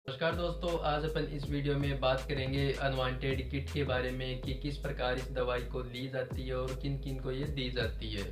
नमस्कार दोस्तों, आज अपन इस वीडियो में बात करेंगे अनवांटेड किट के बारे में कि किस प्रकार इस दवाई को ली जाती है और किन किन को ये दी जाती है।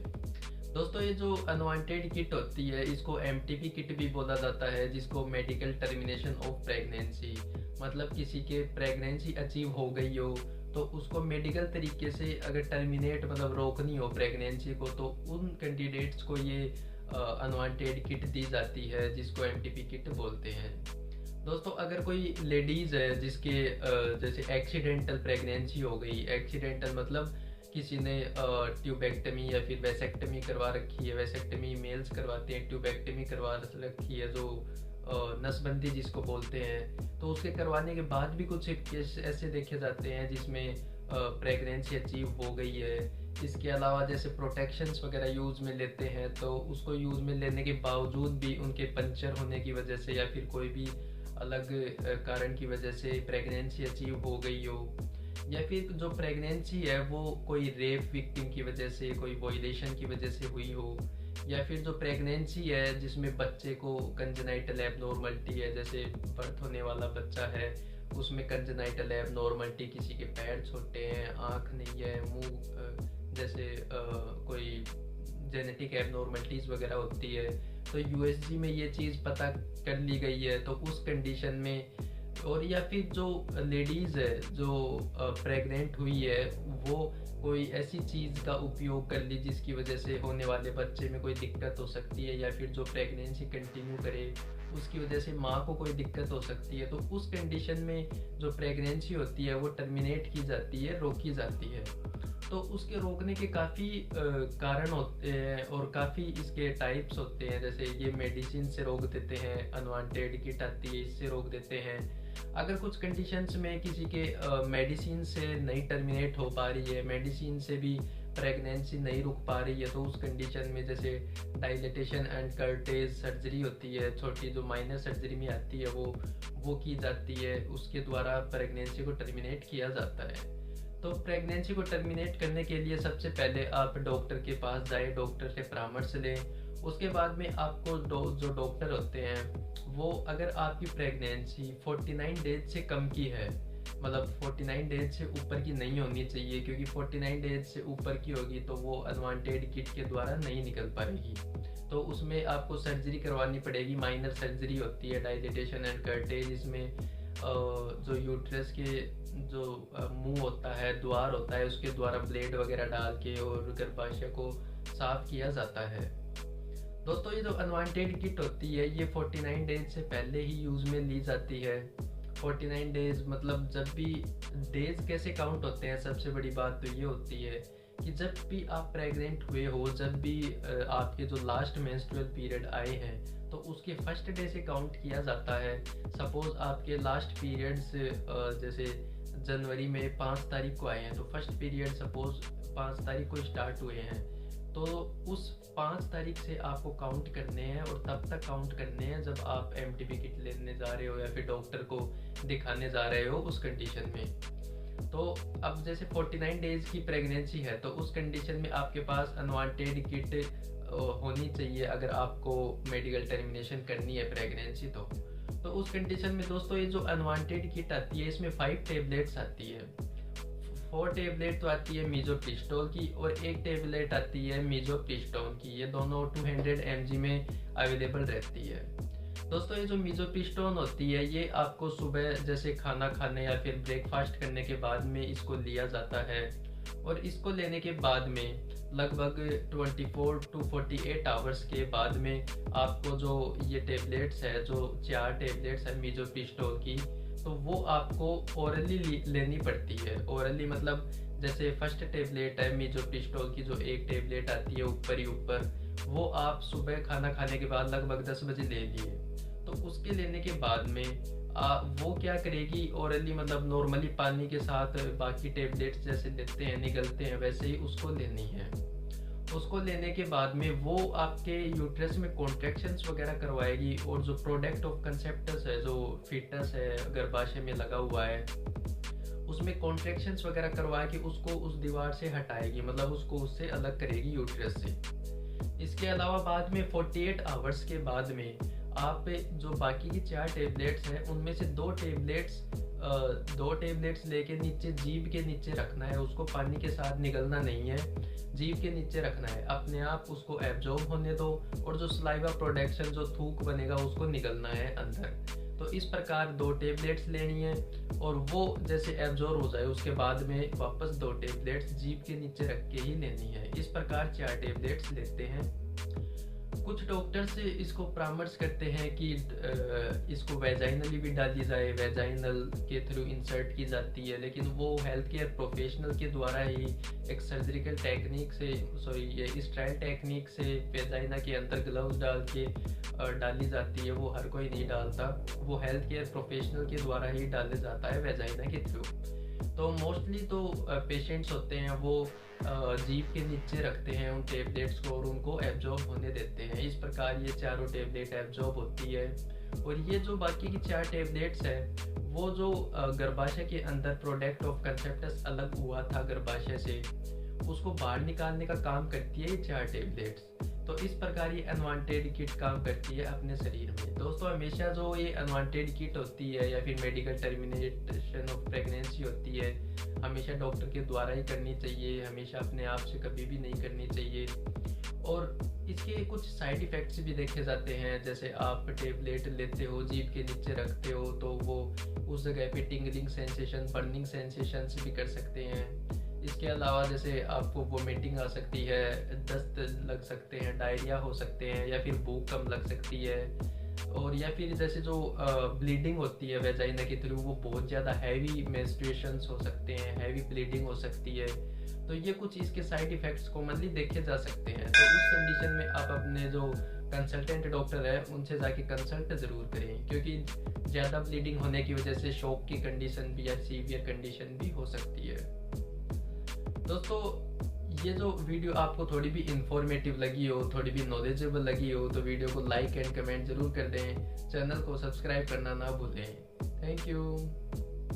दोस्तों, ये जो अनवांटेड किट होती है इसको एमटीपी किट भी बोला जाता है, जिसको मेडिकल टर्मिनेशन ऑफ प्रेगनेंसी, मतलब किसी के प्रेगनेंसी अचीव हो गई हो तो उसको मेडिकल तरीके से अगर टर्मिनेट मतलब रोकनी हो प्रेगनेंसी को, तो उन कैंडिडेट्स को ये अनवांटेड किट दी जाती है, जिसको एमटीपी किट बोलते हैं। दोस्तों, अगर कोई लेडीज है जिसके जैसे एक्सीडेंटल प्रेगनेंसी हो गई, एक्सीडेंटल मतलब किसी ने ट्यूबेक्टमी या फिर वैसेक्टमी करवा रखी है, वैसेक्टमी मेल्स करवाते हैं, ट्यूबेक्टमी करवा रखी है जो नसबंदी जिसको बोलते हैं, तो उसके करवाने के बाद भी कुछ केस ऐसे देखे जाते हैं जिसमें प्रेगनेंसी अचीव हो गई है। इसके अलावा जैसे प्रोटेक्शंस वगैरह यूज़ में लेते हैं, तो उसको यूज़ में लेने के बावजूद भी उनके पंचर होने की वजह से या फिर कोई भी अलग कारण की वजह से प्रेगनेंसी अचीव हो गई हो, या फिर जो प्रेगनेंसी है वो कोई रेप विक्टिम की वजह से, कोई वॉयलेशन की वजह से हुई हो, या फिर जो प्रेगनेंसी है जिसमें बच्चे को कंजेनाइटल एबनॉर्मलिटी है, जैसे बर्थ होने वाला बच्चा है उसमें कंजेनाइटल एबनॉर्मलिटी, किसी के पैर छोटे हैं, आँख नहीं है, मुंह जैसे कोई जेनेटिक एबनॉर्मलिटीज़ वगैरह होती है, तो यूएसजी में ये चीज़ पता कर ली गई है। तो उस कंडीशन में, और या फिर जो लेडीज़ है जो प्रेग्नेंट हुई है वो कोई ऐसी चीज़ का उपयोग कर ली जिसकी वजह से होने वाले बच्चे में कोई दिक्कत हो सकती है, या फिर जो प्रेगनेंसी कंटिन्यू करे उसकी वजह से माँ को कोई दिक्कत हो सकती है, तो उस कंडीशन में जो प्रेगनेंसी होती है वो टर्मिनेट की जाती है, रोकी जाती है। तो उसके रोकने के काफ़ी कारण होते हैं और काफ़ी इसके टाइप्स होते हैं। जैसे ये मेडिसिन से रोक देते हैं, अनवांटेड किट आती है इससे रोक देते हैं। अगर कुछ कंडीशंस में किसी के मेडिसिन से नहीं टर्मिनेट हो पा रही है, मेडिसिन से भी प्रेगनेंसी नहीं रुक पा रही है, तो उस कंडीशन में जैसे डायलिटेशन एंड कर्टेज सर्जरी होती है, छोटी जो माइनर सर्जरी में आती है वो की जाती है, उसके द्वारा प्रेगनेंसी को टर्मिनेट किया जाता है। तो प्रेगनेंसी को टर्मिनेट करने के लिए सबसे पहले आप डॉक्टर के पास जाए, डॉक्टर से परामर्श लें। उसके बाद में आपको जो डॉक्टर होते हैं वो, अगर आपकी प्रेगनेंसी 49 डेज से कम की है, मतलब 49 डेज से ऊपर की नहीं होनी चाहिए, क्योंकि 49 डेज से ऊपर की होगी तो वो अनवांटेड किट के द्वारा नहीं निकल पाएगी, तो उसमें आपको सर्जरी करवानी पड़ेगी। माइनर सर्जरी होती है, डायलिटेशन एंड कर्टेज। इसमें जो यूट्रस के जो मुंह होता है, द्वार होता है, उसके द्वारा ब्लेड वगैरह डाल के और गर्भाशय को साफ किया जाता है। दोस्तों, ये जो अनवांटेड किट होती है ये 49 डेज से पहले ही यूज़ में ली जाती है। 49 डेज मतलब जब भी डेज कैसे काउंट होते हैं, सबसे बड़ी बात तो ये होती है कि जब भी आप प्रेग्नेंट हुए हो, जब भी आपके जो लास्ट मेंस्ट्रुअल पीरियड आए हैं, तो उसके फर्स्ट डे से काउंट किया जाता है। सपोज आपके लास्ट पीरियड्स जैसे जनवरी में 5 तारीख को आए हैं, तो फर्स्ट पीरियड सपोज 5 तारीख को स्टार्ट हुए हैं, तो उस 5 तारीख से आपको काउंट करने हैं और तब तक काउंट करने हैं जब आप एमटीपी किट लेने जा रहे हो या फिर डॉक्टर को दिखाने जा रहे हो उस कंडीशन में। तो अब जैसे 49 डेज की प्रेगनेंसी है, तो उस कंडीशन में आपके पास अनवांटेड किट होनी चाहिए अगर आपको मेडिकल टर्मिनेशन करनी है प्रेगनेंसी। तो उस कंडीशन में दोस्तों, ये जो अनवांटेड किट आती है इसमें 5 टेबलेट्स आती है। 4 टेबलेट तो आती है मीजोप्रिस्टोल की और 1 टेबलेट आती है मीजोप्रिस्टोन की। ये दोनों 200 mg में अवेलेबल रहती है। दोस्तों, ये जो मीजोप्रिस्टोन होती है ये आपको सुबह जैसे खाना खाने या फिर ब्रेकफास्ट करने के बाद में इसको लिया जाता है, और इसको लेने के बाद में लगभग 24 to 48 आवर्स के बाद में आपको जो ये टेबलेट्स है, जो 4 टेबलेट्स है मीजोप्रिस्टोल की, तो वो आपको ओरली लेनी पड़ती है। ओरली मतलब जैसे फर्स्ट टेबलेट है मीजोप्रिस्टोल की, जो 1 टेबलेट आती है ऊपर ही ऊपर, वो आप सुबह खाना खाने के बाद लगभग 10 बजे ले लिए। तो उसके लेने के बाद में वो क्या करेगी, ओरली मतलब नॉर्मली पानी के साथ बाकी टेबलेट्स जैसे लेते हैं निगलते हैं वैसे ही उसको लेनी है। उसको लेने के बाद में वो आपके यूट्रस में कॉन्ट्रैक्शंस वगैरह करवाएगी, और जो प्रोडक्ट ऑफ कंसेप्टस है, जो फीटस है गर्भाशय में लगा हुआ है, उसमें कॉन्ट्रैक्शंस वगैरह करवा के उसको उस दीवार से हटाएगी, मतलब उसको उससे अलग करेगी यूट्रस से। इसके अलावा बाद में 48 आवर्स के बाद में आप जो बाकी की 4 टेबलेट्स हैं उनमें से 2 टेबलेट्स लेके नीचे जीभ के नीचे रखना है, उसको पानी के साथ निगलना नहीं है, जीभ के नीचे रखना है, अपने आप उसको एब्जॉर्ब होने दो और जो सलाइवा प्रोडक्शन जो थूक बनेगा उसको निगलना है अंदर। तो इस प्रकार 2 टेबलेट्स लेनी है और वो जैसे एब्जॉर्ब हो जाए उसके बाद में वापस 2 टेबलेट्स जीभ के नीचे रख के ही लेनी है। इस प्रकार 4 टेबलेट्स लेते हैं। कुछ डॉक्टर्स इसको परामर्श करते हैं कि इसको वेजाइनली भी डाली जाए, वेजाइनल के थ्रू इंसर्ट की जाती है, लेकिन वो हेल्थ केयर प्रोफेशनल के द्वारा ही एक सर्जिकल टेक्निक से ये स्टाइल टेक्निक से वेजाइना के अंदर ग्लव्स डाल के डाली जाती है। वो हर कोई नहीं डालता, वो हेल्थ केयर प्रोफेशनल के द्वारा ही डाला जाता है वेजाइना के थ्रू। तो मोस्टली तो पेशेंट्स होते हैं वो जीभ के नीचे रखते हैं उन टेबलेट्स को और उनको एब्जॉर्ब होने देते हैं। इस प्रकार ये चारों टेबलेट एब्जॉर्ब होती है। और ये जो बाकी की 4 टेबलेट्स है वो जो गर्भाशय के अंदर प्रोडक्ट ऑफ कंसेप्टस अलग हुआ था गर्भाशय से, उसको बाहर निकालने का काम करती है ये 4 टेबलेट्स। तो इस प्रकार ये अनवांटेड किट काम करती है अपने शरीर में। दोस्तों हमेशा जो ये अनवांटेड किट होती है या फिर मेडिकल टर्मिनेशन ऑफ प्रेगनेंसी होती है, हमेशा डॉक्टर के द्वारा ही करनी चाहिए, हमेशा अपने आप से कभी भी नहीं करनी चाहिए। और इसके कुछ साइड इफ़ेक्ट्स भी देखे जाते हैं, जैसे आप टेबलेट लेते हो, जीभ के नीचे रखते हो तो वो उस जगह पे टिंगलिंग सेंसेशन, बर्निंग सेंसेशन भी कर सकते हैं। इसके अलावा जैसे आपको वोमिटिंग आ सकती है, दस्त लग सकते हैं, डायरिया हो सकते हैं, या फिर भूख कम लग सकती है, और या फिर जैसे जो ब्लीडिंग होती है वेजाइना के थ्रू वो बहुत ज़्यादा हैवी मेंस्ट्रुएशंस हो सकते हैं, हैवी ब्लीडिंग हो सकती है। तो ये कुछ इसके साइड इफ़ेक्ट्स कॉमनली देखे जा सकते हैं। तो उस कंडीशन में आप अपने जो कंसल्टेंट डॉक्टर है उनसे जाके कंसल्ट ज़रूर करें, क्योंकि ज़्यादा ब्लीडिंग होने की वजह से शॉक की कंडीशन भी या सीवियर कंडीशन भी हो सकती है। दोस्तों ये जो वीडियो आपको थोड़ी भी इंफॉर्मेटिव लगी हो, थोड़ी भी नॉलेजेबल लगी हो, तो वीडियो को लाइक एंड कमेंट ज़रूर कर दें, चैनल को सब्सक्राइब करना ना भूलें। Thank you.